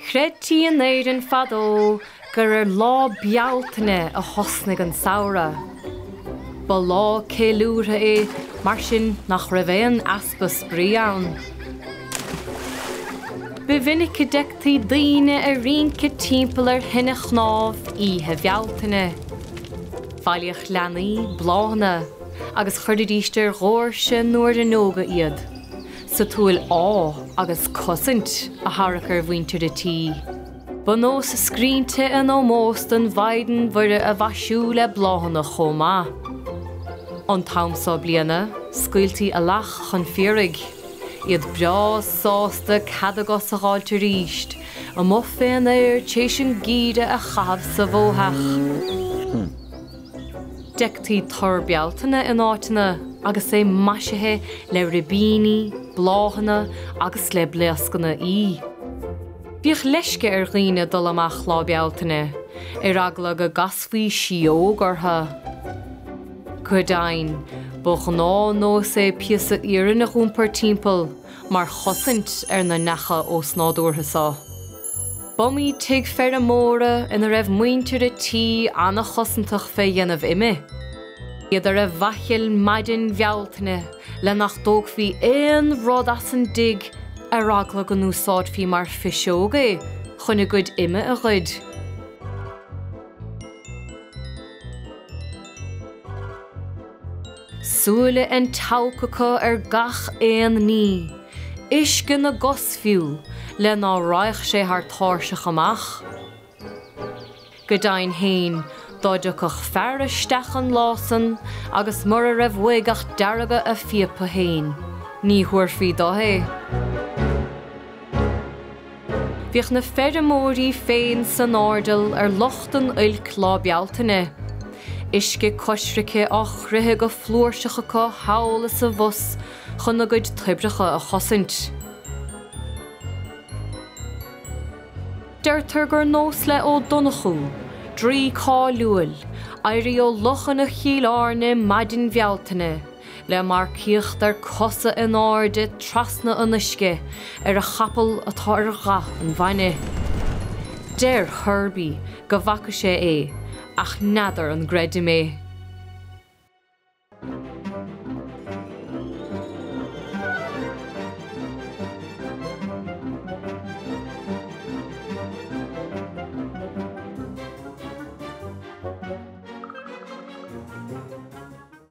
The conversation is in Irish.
Chreidtí an Éirinn fadó gur Lá Bealtaine a thosnaigh an samhradh. Ba lá ceilúradh mar sin nach raibh éon aspas brí ann. Ba mhinic deachtaí daoine a rioncha timpeall ar hinne chnámh Herbie Bealtaine. Bhailíoch leanaí bláhanna agus chuirdíiste ghóirse nuair an nóga iad. Sa túil agus cosint a harachar bhaintear de tí. Ba nó sa scrínte an ómóst an bhaiden bhuire a bhaisiú le bláhanna chomá. An tamsa bliana, scuiltí a lach chun fíorigh. Iad bra sásta cadagos a gáilte ríist, a mo féin éir tééis an gíide a chahabh sa bhóthach. Deachtaí tar Bealtaine in áiteanna agus é maisithe le ribíní, bláhanna agus le bleascanna í. Bhíoch leisce ar ghaoine dul amach Lá Bealtaine, ar agla go gasfaí sióg ortha. Chugainn, ba gná nó sé piasa Éirinn a gúmpar timpeall, mar chosint ar na necha ó snádúrthasá. Bumí tuig fear móra ina raibh muintear a tí anna chosintach fé dhéanamh ime. Iad ar a bhaithil maidin Bealtaine le nach dóg bhí éon rud as an dig ar agla go núsáid bhí mar fiseóga chun gcuid ime a gcuid. Súile an taucacha ar gach éon ní, isce na gosfiú le ná raich sé thar táirseach amach. Chugainn hain dóideachach fearristeach an lásan agus mar a raibh uigach dearga a fiapa hain, ní thuairfaí dóthaí. Bhíoch na feirmóirí féin san árdal ar lochtan uilc Lá Bealtaine. Isce cosrice á chruthe go flúirseacha hála sa bhus chun na gcuid tibricha a chosint. Deirtar gur nós le ó Donachú, trí cáiliúil, éirí ó lochan na chiileárne maidin Bealtaine, le mar cíocht ar cosa in áirde trasna an isce ar a chapal atá ar gach an bhaine. Deir Herbie go bhaca sé é, ach nadar an greidir mé.